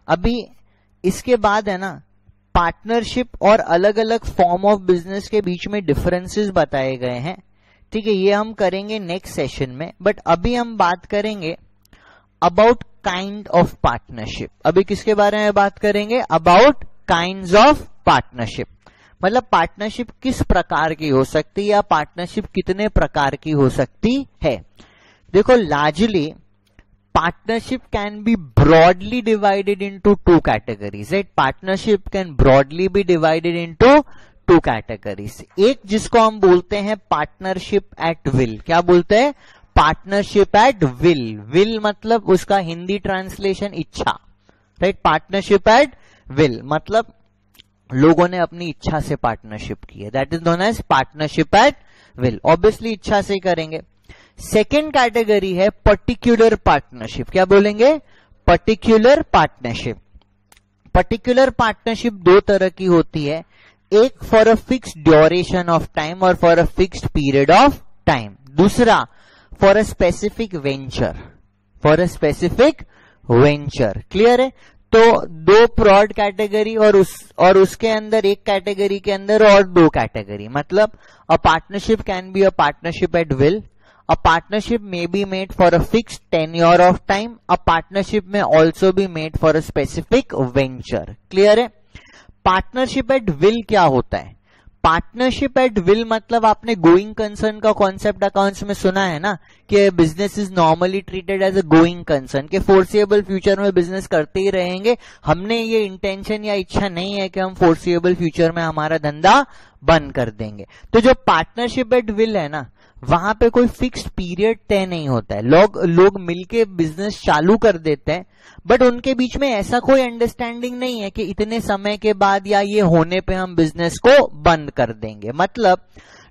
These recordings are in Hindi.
अभी इसके बाद है ना पार्टनरशिप और अलग अलग फॉर्म ऑफ बिजनेस के बीच में डिफरेंसेस बताए गए हैं, ठीक है, ये हम करेंगे नेक्स्ट सेशन में। बट अभी हम बात करेंगे अबाउट काइंड ऑफ पार्टनरशिप। अभी किसके बारे में बात करेंगे? अबाउट काइंड्स ऑफ पार्टनरशिप, मतलब पार्टनरशिप किस प्रकार की हो सकती है या पार्टनरशिप कितने प्रकार की हो सकती है। देखो largely partnership can be broadly divided into two categories, right? Partnership can broadly be divided into two categories. एक जिसको हम बोलते हैं partnership at will, क्या बोलते हैं? Partnership at will. Will मतलब उसका हिंदी ट्रांसलेशन इच्छा, right? Partnership at will मतलब लोगों ने अपनी इच्छा से पार्टनरशिप की है, that is known as partnership at will. Obviously इच्छा से ही करेंगे। सेकेंड कैटेगरी है पर्टिकुलर पार्टनरशिप, क्या बोलेंगे? Particular partnership. पर्टिकुलर पार्टनरशिप दो तरह की होती है, एक for a fixed duration of time और for a fixed period of time, दूसरा for a specific venture, for a specific venture. Clear है? तो दो ब्रॉड कैटेगरी और उसके अंदर एक कैटेगरी के अंदर और दो कैटेगरी, मतलब a partnership can be a partnership at will, a partnership may be made for a fixed tenure of time, a partnership may also be made for a specific venture. Clear है? Partnership at will क्या होता है? Partnership at will मतलब आपने गोइंग कंसर्न का कॉन्सेप्ट अकाउंट्स में सुना है ना, कि business is normally treated as a going concern, के फोर्सिएबल फ्यूचर में बिजनेस करते ही रहेंगे, हमने ये इंटेंशन या इच्छा नहीं है कि हम फोर्सिएबल फ्यूचर में हमारा धंधा बंद कर देंगे। तो जो पार्टनरशिप एट विल है ना, वहां पे कोई फिक्स्ड पीरियड तय नहीं होता है, लोग मिलके बिजनेस चालू कर देते हैं, बट उनके बीच में ऐसा कोई अंडरस्टैंडिंग नहीं है कि इतने समय के बाद या ये होने पे हम बिजनेस को बंद कर देंगे। मतलब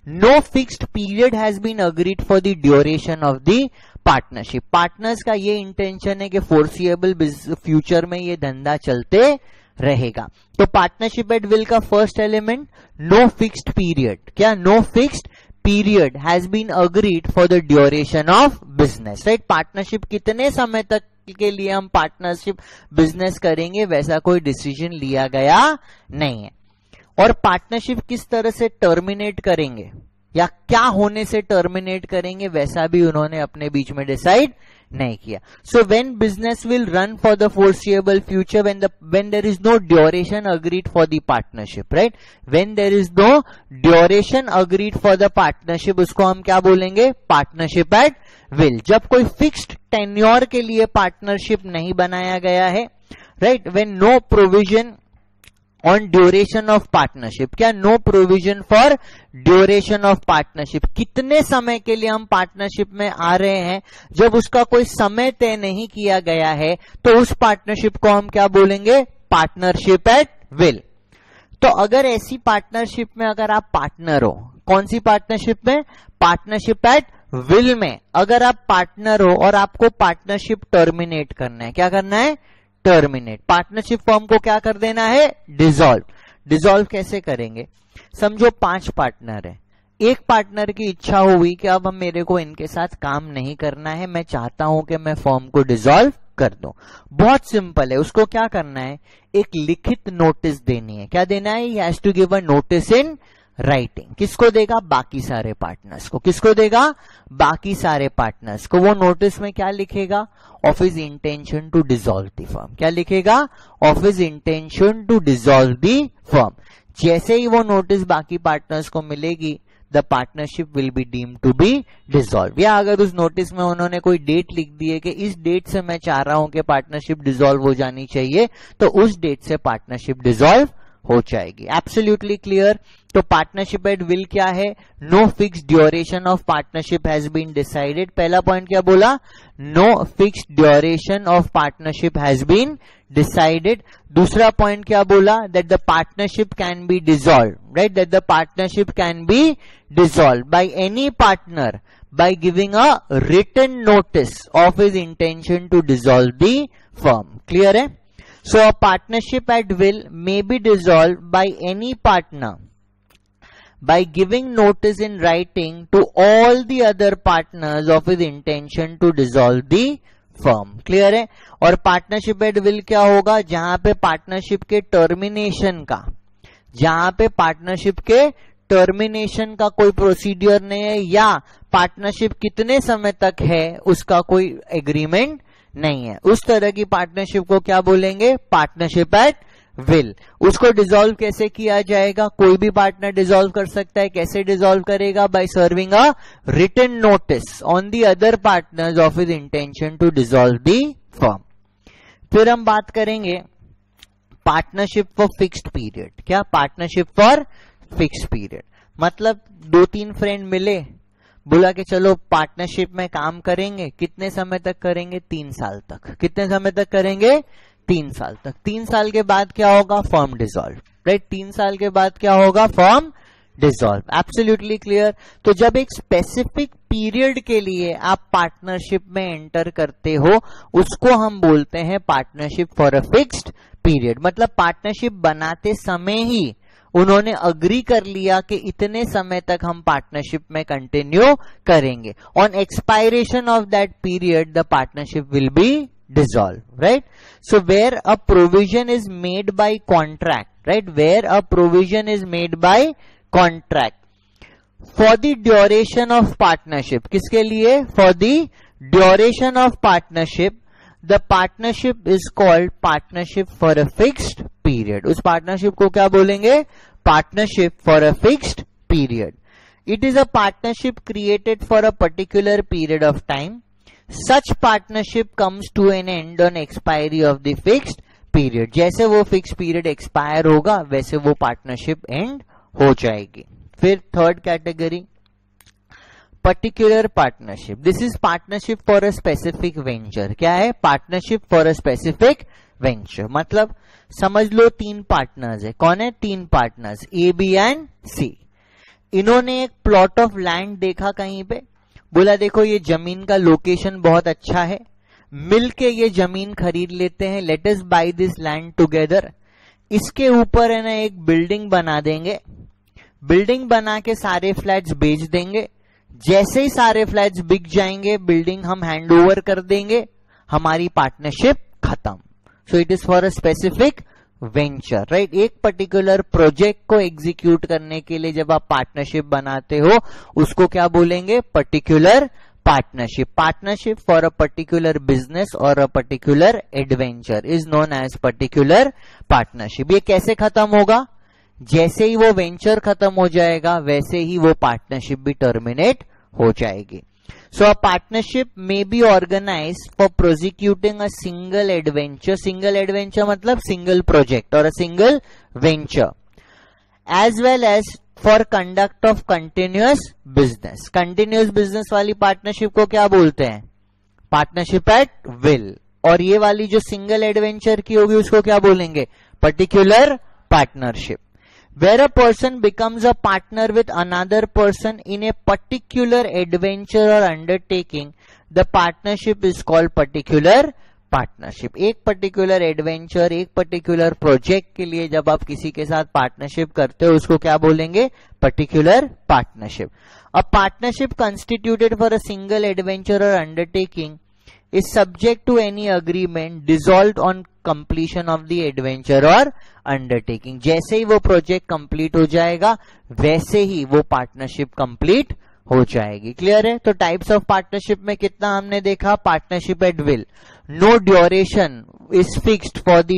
no fixed period has been agreed for the duration of the partnership. Partners का ये इंटेंशन है कि फोर्सिएबल फ्यूचर में ये धंधा चलते रहेगा। तो पार्टनरशिप एट विल का first element no fixed period, क्या? No fixed period has been agreed for the duration of business, right? Partnership कितने समय तक के लिए हम पार्टनरशिप बिजनेस करेंगे वैसा कोई डिसीजन लिया गया नहीं है। और पार्टनरशिप किस तरह से टर्मिनेट करेंगे या क्या होने से टर्मिनेट करेंगे वैसा भी उन्होंने अपने बीच में डिसाइड नहीं किया। So when business will run for the foreseeable future when there is no duration agreed for the partnership, right? When there is no duration agreed for the partnership, उसको हम क्या बोलेंगे? Partnership at will. जब कोई फिक्स्ड टेन्योर के लिए पार्टनरशिप नहीं बनाया गया है, right? When no provision on duration of partnership, क्या? No provision for duration of partnership, कितने समय के लिए हम पार्टनरशिप में आ रहे हैं, जब उसका कोई समय तय नहीं किया गया है तो उस पार्टनरशिप को हम क्या बोलेंगे? Partnership at will. तो अगर ऐसी पार्टनरशिप में अगर आप पार्टनर हो, कौन सी पार्टनरशिप में? पार्टनरशिप एट विल में अगर आप पार्टनर हो और आपको पार्टनरशिप टर्मिनेट करना है, क्या करना है? टर्मिनेट। पार्टनरशिप फॉर्म को क्या कर देना है? डिसॉल्व। डिसॉल्व कैसे करेंगे? समझो 5 पार्टनर है, एक पार्टनर की इच्छा हुई कि अब मेरे को इनके साथ काम नहीं करना है, मैं चाहता हूं कि मैं फॉर्म को डिसॉल्व कर दूं। बहुत सिंपल है, उसको क्या करना है? एक लिखित नोटिस देनी है। क्या देना है? He has to give a notice in writing. किसको देगा? बाकी सारे पार्टनर्स को। किसको देगा? बाकी सारे पार्टनर्स को। वो नोटिस में क्या लिखेगा? Of his intention to dissolve the firm. क्या लिखेगा? Of his intention to dissolve the firm. जैसे ही वो नोटिस बाकी पार्टनर्स को मिलेगी, the partnership will be deemed to be dissolve. या अगर उस नोटिस में उन्होंने कोई डेट लिख दी है कि इस डेट से मैं चाह रहा हूं कि पार्टनरशिप डिसॉल्व हो जानी चाहिए, तो उस डेट से पार्टनरशिप डिसॉल्व हो जाएगी। Absolutely clear. तो पार्टनरशिप एट विल क्या है? No fixed duration of partnership has been decided. पहला पॉइंट क्या बोला? No fixed duration of partnership has been decided. दूसरा पॉइंट क्या बोला? That the partnership can be dissolve, right? That the partnership can be dissolve by any partner by giving a written notice of his intention to dissolve the firm. Clear है? So a partnership at will may be dissolved by any partner by giving notice in writing to all the other partners of his intention to dissolve the firm. Clear है? और पार्टनरशिप एट विल क्या होगा? जहां पे पार्टनरशिप के टर्मिनेशन का, जहां पे पार्टनरशिप के टर्मिनेशन का कोई प्रोसीड्यूर नहीं है, या पार्टनरशिप कितने समय तक है उसका कोई एग्रीमेंट नहीं है, उस तरह की पार्टनरशिप को क्या बोलेंगे? Partnership at will. उसको डिसॉल्व कैसे किया जाएगा? कोई भी पार्टनर डिसॉल्व कर सकता है। कैसे डिसॉल्व करेगा? By serving a written notice on the other partners of his intention to dissolve the firm. फिर हम बात करेंगे पार्टनरशिप फॉर फिक्स्ड पीरियड। क्या? पार्टनरशिप फॉर फिक्स्ड पीरियड मतलब 2-3 फ्रेंड मिले, बोला कि चलो पार्टनरशिप में काम करेंगे। कितने समय तक करेंगे? 3 साल तक। कितने समय तक करेंगे? 3 साल तक। 3 साल के बाद क्या होगा? Firm dissolve. राइट? 3 साल के बाद क्या होगा? Firm dissolve. Absolutely clear. तो जब एक स्पेसिफिक पीरियड के लिए आप पार्टनरशिप में एंटर करते हो, उसको हम बोलते हैं partnership for a fixed period. मतलब पार्टनरशिप बनाते समय ही उन्होंने अग्री कर लिया कि इतने समय तक हम पार्टनरशिप में कंटिन्यू करेंगे। On expiration of that period the partnership will B dissolve, right? So where a provision is made by contract, right? Where a provision is made by contract for the duration of partnership, किसके लिए? For the duration of partnership, the partnership is called partnership for a fixed period. उस partnership को क्या बोलेंगे? Partnership for a fixed period. It is a partnership created for a particular period of time. Such partnership comes to an end on expiry of the fixed period. जैसे वो फिक्स पीरियड एक्सपायर होगा वैसे वो पार्टनरशिप एंड हो जाएगी। फिर third category particular partnership. This is partnership for a specific venture. क्या है? Partnership for a specific venture. मतलब समझ लो 3 पार्टनर्स है। कौन है? 3 पार्टनर्स, ए, बी एंड सी। इन्होंने एक प्लॉट ऑफ लैंड देखा कहीं पे, बोला देखो ये जमीन का लोकेशन बहुत अच्छा है, मिलके ये जमीन खरीद लेते हैं, let us buy this land together. इसके ऊपर है ना एक बिल्डिंग बना देंगे, बिल्डिंग बना के सारे फ्लैट्स बेच देंगे। जैसे ही सारे फ्लैट्स बिक जाएंगे बिल्डिंग हम हैंड ओवर कर देंगे, हमारी पार्टनरशिप खत्म। So it is for a specific venture, right? एक पर्टिकुलर प्रोजेक्ट को एग्जीक्यूट करने के लिए जब आप पार्टनरशिप बनाते हो उसको क्या बोलेंगे? Particular partnership. Partnership for a particular business और a particular adventure is known as particular partnership. ये कैसे खत्म होगा? जैसे ही वो वेंचर खत्म हो जाएगा वैसे ही वो पार्टनरशिप भी टर्मिनेट हो जाएगी। So a partnership may be organized for prosecuting a single adventure. Single adventure मतलब single project or a single venture, as well as for conduct of continuous business. Continuous business वाली पार्टनरशिप को क्या बोलते हैं? Partnership at will. और ये वाली जो सिंगल एडवेंचर की होगी उसको क्या बोलेंगे? Particular partnership. Where a person becomes a partner with another person in a particular adventure or undertaking, the partnership is called particular partnership. एक particular adventure, एक particular project के लिए जब आप किसी के साथ partnership करते हो उसको क्या बोलेंगे? particular partnership. A partnership constituted for a single adventure or undertaking is subject to any agreement dissolved on completion of the adventure or undertaking. जैसे ही वो प्रोजेक्ट कंप्लीट हो जाएगा वैसे ही वो पार्टनरशिप कंप्लीट हो जाएगी। क्लियर है? तो टाइप्स ऑफ पार्टनरशिप में कितना हमने देखा? Partnership at will, no duration is fixed for the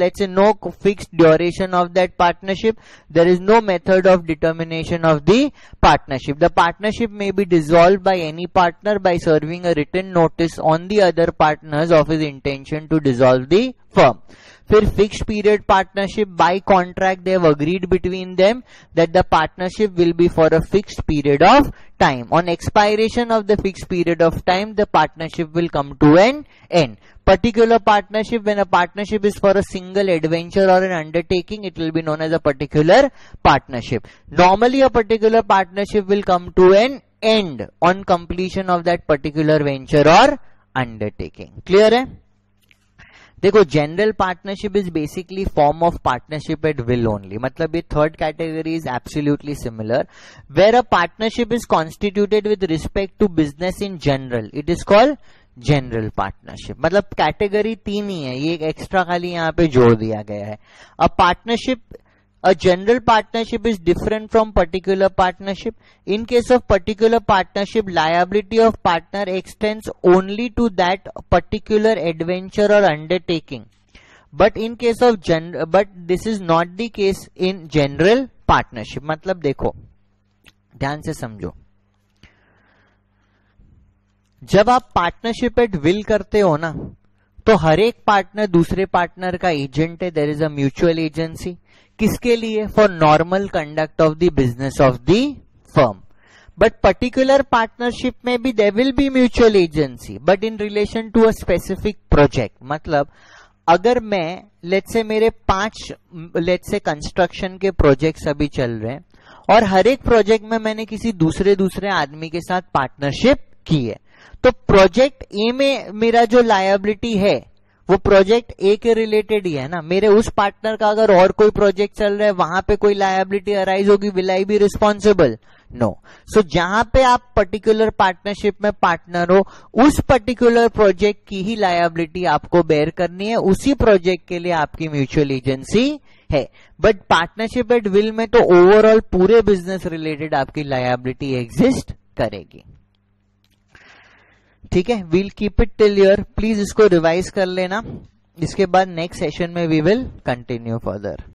let's say no fixed duration of that partnership. There is no method of determination of the partnership. The partnership may be dissolved by any partner by serving a written notice on the other partners of his intention to dissolve the firm. फिर fixed period partnership, by contract they have agreed between them that the partnership will be for a fixed period of time. On expiration of the fixed period of time the partnership will come to an end. Particular partnership, when a partnership is for a single adventure or an undertaking, it will be known as a particular partnership. Normally a particular partnership will come to an end on completion of that particular venture or undertaking. Clear है? देखो, general partnership is basically form of partnership at will only. मतलब ये third category is absolutely similar. Where a partnership is constituted with respect to business in general, it is called general partnership. मतलब कैटेगरी 3 ही है, ये एक एक्स्ट्रा खाली यहाँ पे जोड़ दिया गया है। A partnership, a general partnership is different from particular partnership. In case of particular partnership, liability of partner extends only to that particular adventure or undertaking. But in case of but this is not the case in general partnership. मतलब देखो, ध्यान से समझो, जब आप पार्टनरशिप एट विल करते हो ना, तो हर एक पार्टनर दूसरे पार्टनर का एजेंट है। There is a mutual agency. किसके लिए? For normal conduct of the business of the firm. But particular partnership में भी there will be mutual agency, but in relation to a specific project. मतलब अगर मैं लेट्स से मेरे 5 लेट्स से कंस्ट्रक्शन के प्रोजेक्ट्स अभी चल रहे हैं और हर एक प्रोजेक्ट में मैंने किसी दूसरे आदमी के साथ पार्टनरशिप की है, तो प्रोजेक्ट ए में मेरा जो लायबिलिटी है वो प्रोजेक्ट ए के रिलेटेड ही है ना। मेरे उस पार्टनर का अगर और कोई प्रोजेक्ट चल रहा है, वहां पे कोई लायबिलिटी अराइज होगी, will I be responsible? No. So जहां पे आप पर्टिकुलर पार्टनरशिप में पार्टनर हो, उस पर्टिकुलर प्रोजेक्ट की ही लायबिलिटी आपको बेयर करनी है, उसी प्रोजेक्ट के लिए आपकी म्यूचुअल एजेंसी है। बट पार्टनरशिप एट विल में तो ओवरऑल पूरे बिजनेस रिलेटेड आपकी लायबिलिटी एग्जिस्ट करेगी। ठीक है, we'll keep it till here. Please इसको रिवाइज कर लेना, इसके बाद नेक्स्ट सेशन में वी विल कंटिन्यू फर्दर।